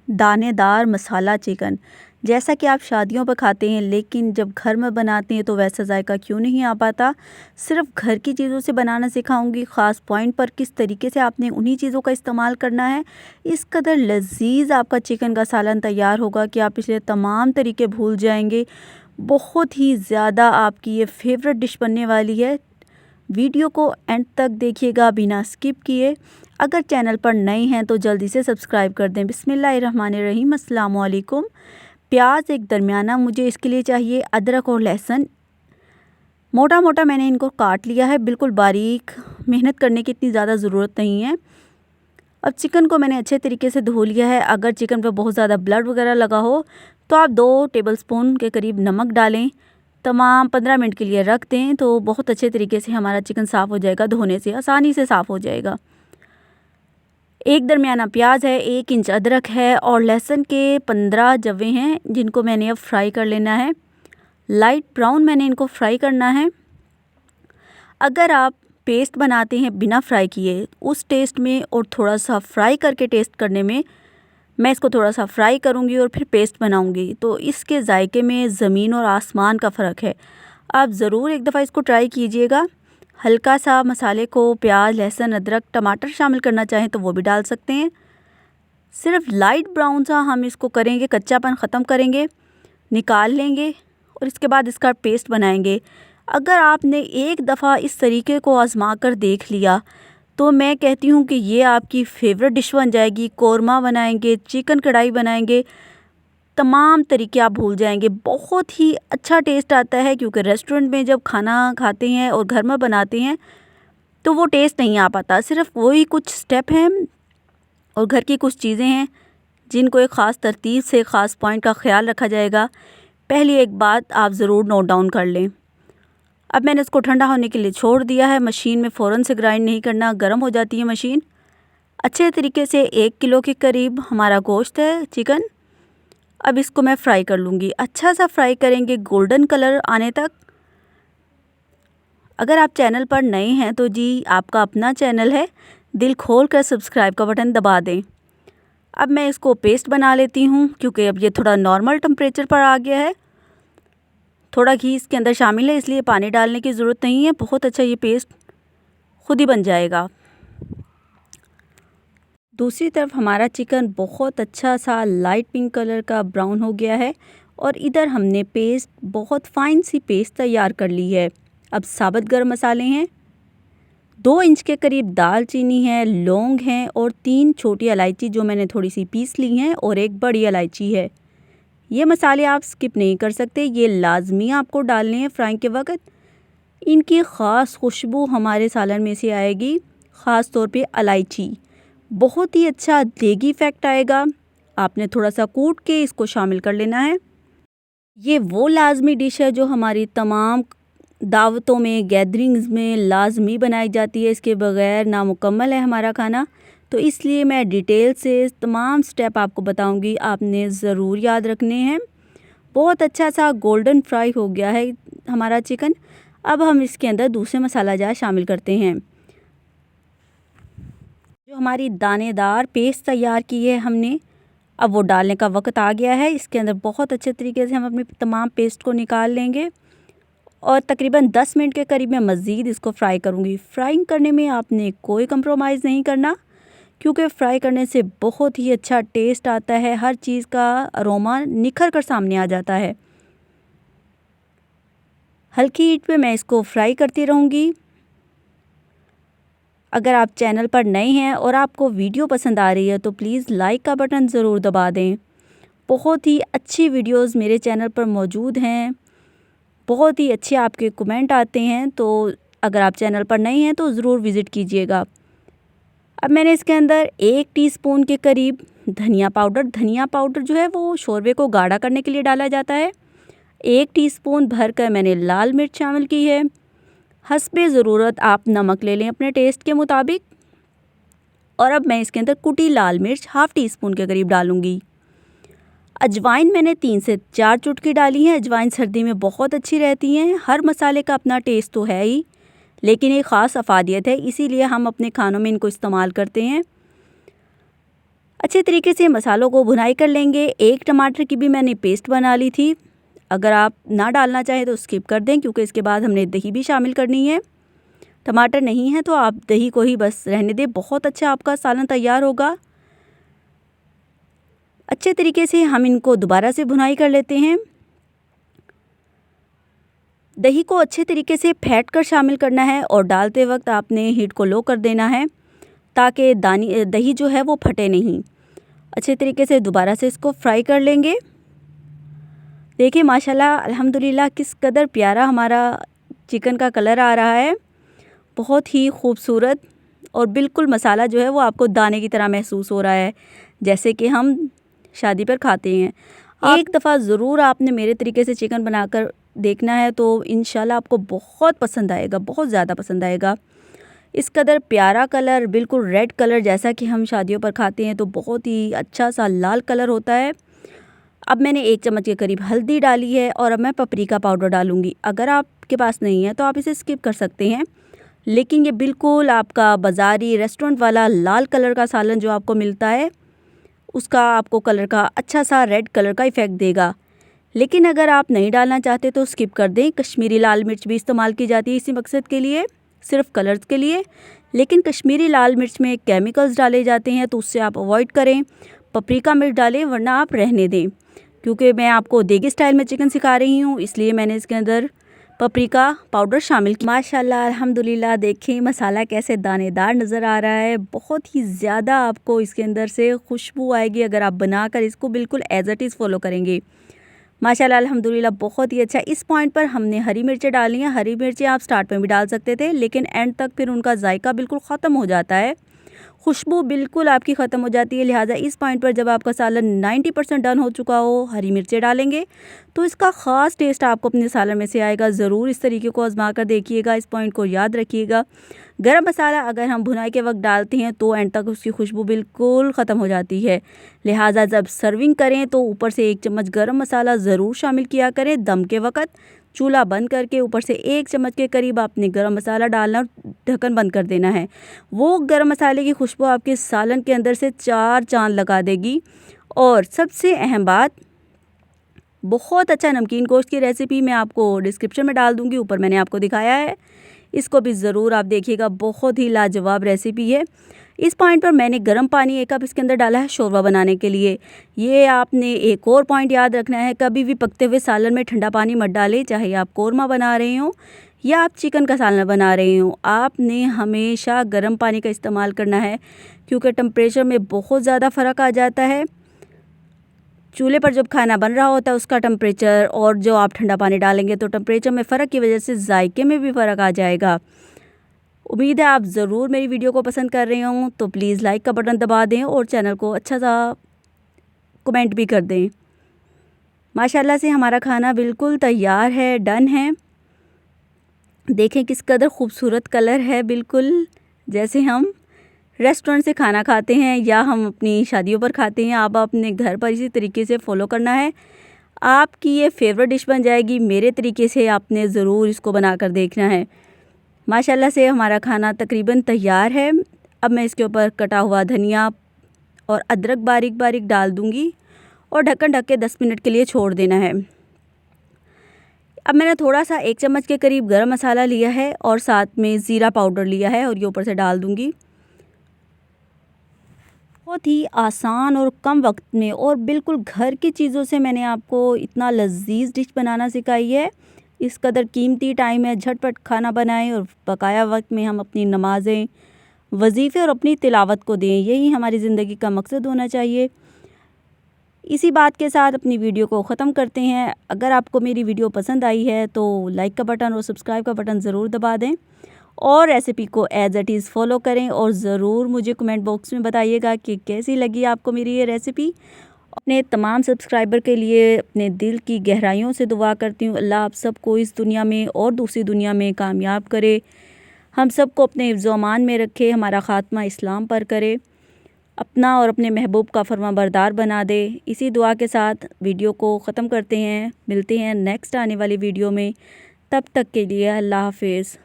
दानेदार मसाला चिकन। जैसा कि आप शादियों पर खाते हैं, लेकिन जब घर में बनाते हैं तो वैसा जायका क्यों नहीं आ पाता। सिर्फ घर की चीज़ों से बनाना सिखाऊंगी, ख़ास पॉइंट पर किस तरीके से आपने उन्हीं चीज़ों का इस्तेमाल करना है। इस कदर लजीज आपका चिकन का सालन तैयार होगा कि आप पिछले तमाम तरीके भूल जाएंगे। बहुत ही ज़्यादा आपकी ये फेवरेट डिश बनने वाली है। वीडियो को एंड तक देखिएगा बिना स्किप किए। अगर चैनल पर नए हैं तो जल्दी से सब्सक्राइब कर दें। बिस्मिल्लाहिर्रहमानिर्रहीम, अस्सलाम वालेकुम। प्याज एक दरमियाना मुझे इसके लिए चाहिए। अदरक और लहसुन मोटा मोटा मैंने इनको काट लिया है, बिल्कुल बारीक। मेहनत करने की इतनी ज़्यादा ज़रूरत नहीं है। अब चिकन को मैंने अच्छे तरीके से धो लिया है। अगर चिकन पर बहुत ज़्यादा ब्लड वगैरह लगा हो तो आप 2 टेबलस्पून के करीब नमक डालें। तमाम 15 मिनट के लिए रख दें तो बहुत अच्छे तरीके से हमारा चिकन साफ़ हो जाएगा, धोने से आसानी से साफ़ हो जाएगा। एक दरमियाना प्याज है, 1 इंच अदरक है और लहसुन के 15 जवे हैं जिनको मैंने अब फ्राई कर लेना है। लाइट ब्राउन मैंने इनको फ्राई करना है। अगर आप पेस्ट बनाते हैं बिना फ्राई किए, उस टेस्ट में और थोड़ा सा फ्राई करके टेस्ट करने में, मैं इसको थोड़ा सा फ्राई करूँगी और फिर पेस्ट बनाऊँगी, तो इसके जायके में ज़मीन और आसमान का फ़र्क है। आप ज़रूर एक दफ़ा इसको ट्राई कीजिएगा। हल्का सा मसाले को प्याज, लहसुन, अदरक, टमाटर शामिल करना चाहें तो वो भी डाल सकते हैं। सिर्फ लाइट ब्राउन सा हम इसको करेंगे, कच्चापन ख़त्म करेंगे, निकाल लेंगे और इसके बाद इसका पेस्ट बनाएंगे। अगर आपने एक दफ़ा इस तरीके को आज़मा कर देख लिया तो मैं कहती हूँ कि ये आपकी फेवरेट डिश बन जाएगी। कोरमा बनाएंगे, चिकन कढ़ाई बनाएंगे, तमाम तरीके आप भूल जाएंगे। बहुत ही अच्छा टेस्ट आता है, क्योंकि रेस्टोरेंट में जब खाना खाते हैं और घर में बनाते हैं तो वो टेस्ट नहीं आ पाता। सिर्फ वही कुछ स्टेप हैं और घर की कुछ चीज़ें हैं जिनको एक ख़ास तरतीब से, ख़ास पॉइंट का ख्याल रखा जाएगा। पहली एक बात आप ज़रूर नोट डाउन कर लें। अब मैंने इसको ठंडा होने के लिए छोड़ दिया है। मशीन में फ़ौरन से ग्राइंड नहीं करना, गर्म हो जाती है मशीन। अच्छे तरीके से 1 किलो के करीब हमारा गोश्त है, चिकन। अब इसको मैं फ्राई कर लूँगी। अच्छा सा फ्राई करेंगे, गोल्डन कलर आने तक। अगर आप चैनल पर नए हैं तो जी, आपका अपना चैनल है, दिल खोल कर सब्सक्राइब का बटन दबा दें। अब मैं इसको पेस्ट बना लेती हूँ, क्योंकि अब ये थोड़ा नॉर्मल टेम्परेचर पर आ गया है। थोड़ा घी इसके अंदर शामिल है, इसलिए पानी डालने की ज़रूरत नहीं है। बहुत अच्छा ये पेस्ट खुद ही बन जाएगा। दूसरी तरफ हमारा चिकन बहुत अच्छा सा लाइट पिंक कलर का ब्राउन हो गया है और इधर हमने पेस्ट, बहुत फाइन सी पेस्ट तैयार कर ली है। अब साबुत गरम मसाले हैं, 2 इंच के करीब दालचीनी है, लौंग हैं और 3 छोटी इलायची जो मैंने थोड़ी सी पीस ली हैं और 1 बड़ी इलायची है। ये मसाले आप स्किप नहीं कर सकते, ये लाजमी आपको डालने हैं फ्राइंग के वक्त। इनकी ख़ास खुशबू हमारे सालन में से आएगी, ख़ास तौर पे इलायची। बहुत ही अच्छा देगी इफ़ेक्ट आएगा। आपने थोड़ा सा कूट के इसको शामिल कर लेना है। ये वो लाजमी डिश है जो हमारी तमाम दावतों में, गैदरिंग्स में लाजमी बनाई जाती है। इसके बगैर नामुकम्मल है हमारा खाना। तो इसलिए मैं डिटेल से तमाम स्टेप आपको बताऊंगी, आपने ज़रूर याद रखने हैं। बहुत अच्छा सा गोल्डन फ्राई हो गया है हमारा चिकन। अब हम इसके अंदर दूसरे मसाला जार शामिल करते हैं। जो हमारी दानेदार पेस्ट तैयार की है हमने, अब वो डालने का वक्त आ गया है। इसके अंदर बहुत अच्छे तरीके से हम अपनी तमाम पेस्ट को निकाल लेंगे और तकरीबन 10 मिनट के करीब मैं मज़ीद इसको फ्राई करूँगी। फ्राइंग करने में आपने कोई कंप्रोमाइज़ नहीं करना, क्योंकि फ्राई करने से बहुत ही अच्छा टेस्ट आता है। हर चीज़ का अरोमा निखर कर सामने आ जाता है। हल्की हीट पे मैं इसको फ्राई करती रहूँगी। अगर आप चैनल पर नए हैं और आपको वीडियो पसंद आ रही है तो प्लीज़ लाइक का बटन ज़रूर दबा दें। बहुत ही अच्छी वीडियोस मेरे चैनल पर मौजूद हैं, बहुत ही अच्छे आपके कमेंट आते हैं। तो अगर आप चैनल पर नए हैं तो ज़रूर विज़िट कीजिएगा। अब मैंने इसके अंदर 1 टीस्पून के करीब धनिया पाउडर जो है वो शोरबे को गाढ़ा करने के लिए डाला जाता है। 1 टीस्पून भर कर मैंने लाल मिर्च शामिल की है। हस्बे ज़रूरत आप नमक ले लें अपने टेस्ट के मुताबिक। और अब मैं इसके अंदर कुटी लाल मिर्च ½ टीस्पून के करीब डालूँगी। अजवाइन मैंने 3 से 4 चुटकी डाली है। अजवाइन सर्दी में बहुत अच्छी रहती हैं। हर मसाले का अपना टेस्ट तो है ही, लेकिन एक ख़ास अफादियत है, इसीलिए हम अपने खानों में इनको इस्तेमाल करते हैं। अच्छे तरीके से मसालों को भुनाई कर लेंगे। एक टमाटर की भी मैंने पेस्ट बना ली थी। अगर आप ना डालना चाहें तो स्किप कर दें, क्योंकि इसके बाद हमने दही भी शामिल करनी है। टमाटर नहीं है तो आप दही को ही बस रहने दें। बहुत अच्छा आपका सालन तैयार होगा। अच्छे तरीके से हम इनको दोबारा से भुनाई कर लेते हैं। दही को अच्छे तरीके से फेंट कर शामिल करना है और डालते वक्त आपने हीट को लो कर देना है, ताकि दही जो है वो फटे नहीं। अच्छे तरीके से दोबारा से इसको फ्राई कर लेंगे। देखिए माशाल्लाह अल्हम्दुलिल्लाह किस कदर प्यारा हमारा चिकन का कलर आ रहा है, बहुत ही खूबसूरत। और बिल्कुल मसाला जो है वो आपको दाने की तरह महसूस हो रहा है, जैसे कि हम शादी पर खाते हैं। एक दफ़ा ज़रूर आपने मेरे तरीके से चिकन बनाकर देखना है, तो इंशाल्लाह आपको बहुत पसंद आएगा, बहुत ज़्यादा पसंद आएगा। इस कदर प्यारा कलर, बिल्कुल रेड कलर जैसा कि हम शादियों पर खाते हैं, तो बहुत ही अच्छा सा लाल कलर होता है। अब मैंने 1 चम्मच के करीब हल्दी डाली है और अब मैं पपरिका पाउडर डालूँगी। अगर आपके पास नहीं है तो आप इसे स्किप कर सकते हैं, लेकिन ये बिल्कुल आपका बाज़ारी रेस्टोरेंट वाला लाल कलर का सालन जो आपको मिलता है, उसका आपको कलर का अच्छा सा रेड कलर का इफ़ेक्ट देगा। लेकिन अगर आप नहीं डालना चाहते तो स्किप कर दें। कश्मीरी लाल मिर्च भी इस्तेमाल की जाती है इसी मकसद के लिए, सिर्फ कलर्स के लिए। लेकिन कश्मीरी लाल मिर्च में केमिकल्स डाले जाते हैं, तो उससे आप अवॉइड करें। पपरिका मिर्च डालें, वरना आप रहने दें, क्योंकि मैं आपको देगी स्टाइल में चिकन सिखा रही हूँ, इसलिए मैंने इसके अंदर पपरिका पाउडर शामिल किया। माशाल्लाह अल्हम्दुलिल्लाह देखें मसाला कैसे दानेदार नज़र आ रहा है। बहुत ही ज़्यादा आपको इसके अंदर से खुशबू आएगी अगर आप बनाकर इसको बिल्कुल एज़ इट इज़ फॉलो करेंगे। माशाल्लाह अल्हम्दुलिल्लाह बहुत ही अच्छा। इस पॉइंट पर हमने हरी मिर्चें डाली हैं। हरी मिर्चें आप स्टार्ट में भी डाल सकते थे, लेकिन एंड तक फिर उनका जायका बिल्कुल ख़त्म हो जाता है, खुशबू बिल्कुल आपकी ख़त्म हो जाती है। लिहाजा इस पॉइंट पर जब आपका सालन 90% डन हो चुका हो, हरी मिर्चें डालेंगे तो इसका ख़ास टेस्ट आपको अपने सालन में से आएगा। ज़रूर इस तरीके को आजमा कर देखिएगा, इस पॉइंट को याद रखिएगा। गरम मसाला अगर हम भुनाई के वक्त डालते हैं तो एंड तक उसकी खुशबू बिल्कुल ख़त्म हो जाती है। लिहाजा जब सर्विंग करें तो ऊपर से 1 चम्मच गरम मसाला ज़रूर शामिल किया करें। दम के वक्त चूल्हा बंद करके ऊपर से 1 चम्मच के करीब आपने गरम मसाला डालना और ढक्कन बंद कर देना है। वो गरम मसाले की खुशबू आपके सालन के अंदर से 4 चांद लगा देगी। और सबसे अहम बात, बहुत अच्छा नमकीन गोश्त की रेसिपी मैं आपको डिस्क्रिप्शन में डाल दूँगी, ऊपर मैंने आपको दिखाया है, इसको भी ज़रूर आप देखिएगा। बहुत ही लाजवाब रेसिपी है। इस पॉइंट पर मैंने गर्म पानी 1 कप इसके अंदर डाला है शोरबा बनाने के लिए। ये आपने एक और पॉइंट याद रखना है, कभी भी पकते हुए सालन में ठंडा पानी मत डालें, चाहे आप कोरमा बना रहे हों या आप चिकन का सालन बना रहे हों। आपने हमेशा गर्म पानी का इस्तेमाल करना है, क्योंकि टेम्परेचर में बहुत ज़्यादा फ़र्क आ जाता है। चूल्हे पर जब खाना बन रहा होता है उसका टेम्परेचर, और जो आप ठंडा पानी डालेंगे तो टेम्परेचर में फ़र्क की वजह से जायके में भी फ़र्क आ जाएगा। उम्मीद है आप ज़रूर मेरी वीडियो को पसंद कर रहे हों, तो प्लीज़ लाइक का बटन दबा दें और चैनल को अच्छा सा कमेंट भी कर दें। माशाल्लाह से हमारा खाना बिल्कुल तैयार है, डन है। देखें किस कदर खूबसूरत कलर है, बिल्कुल जैसे हम रेस्टोरेंट से खाना खाते हैं या हम अपनी शादियों पर खाते हैं। आप अपने घर पर इसी तरीके से फ़ॉलो करना है, आपकी ये फेवरेट डिश बन जाएगी। मेरे तरीके से आपने ज़रूर इसको बनाकर देखना है। माशाल्लाह से हमारा खाना तकरीबन तैयार है। अब मैं इसके ऊपर कटा हुआ धनिया और अदरक बारीक बारीक डाल दूँगी और ढक्कन ढक के 10 मिनट के लिए छोड़ देना है। अब मैंने थोड़ा सा 1 चम्मच के करीब गरम मसाला लिया है और साथ में ज़ीरा पाउडर लिया है और ये ऊपर से डाल दूँगी। बहुत ही आसान और कम वक्त में और बिल्कुल घर की चीज़ों से मैंने आपको इतना लजीज डिश बनाना सिखाई है। इस कदर कीमती टाइम है, झटपट खाना बनाएं और बकाया वक्त में हम अपनी नमाज़ें, वजीफ़े और अपनी तिलावत को दें। यही हमारी ज़िंदगी का मकसद होना चाहिए। इसी बात के साथ अपनी वीडियो को ख़त्म करते हैं। अगर आपको मेरी वीडियो पसंद आई है तो लाइक का बटन और सब्सक्राइब का बटन ज़रूर दबा दें और रेसिपी को एज़ इट इज़ फॉलो करें। और ज़रूर मुझे कमेंट बॉक्स में बताइएगा कि कैसी लगी आपको मेरी ये रेसिपी। अपने तमाम सब्सक्राइबर के लिए अपने दिल की गहराइयों से दुआ करती हूँ, अल्लाह आप सबको इस दुनिया में और दूसरी दुनिया में कामयाब करे, हम सबको अपने हिफ्ज़ अमान में रखे, हमारा ख़ात्मा इस्लाम पर करे, अपना और अपने महबूब का फरमाबरदार बना दे। इसी दुआ के साथ वीडियो को ख़त्म करते हैं। मिलते हैं नेक्स्ट आने वाली वीडियो में। तब तक के लिए अल्लाह हाफ़िज़।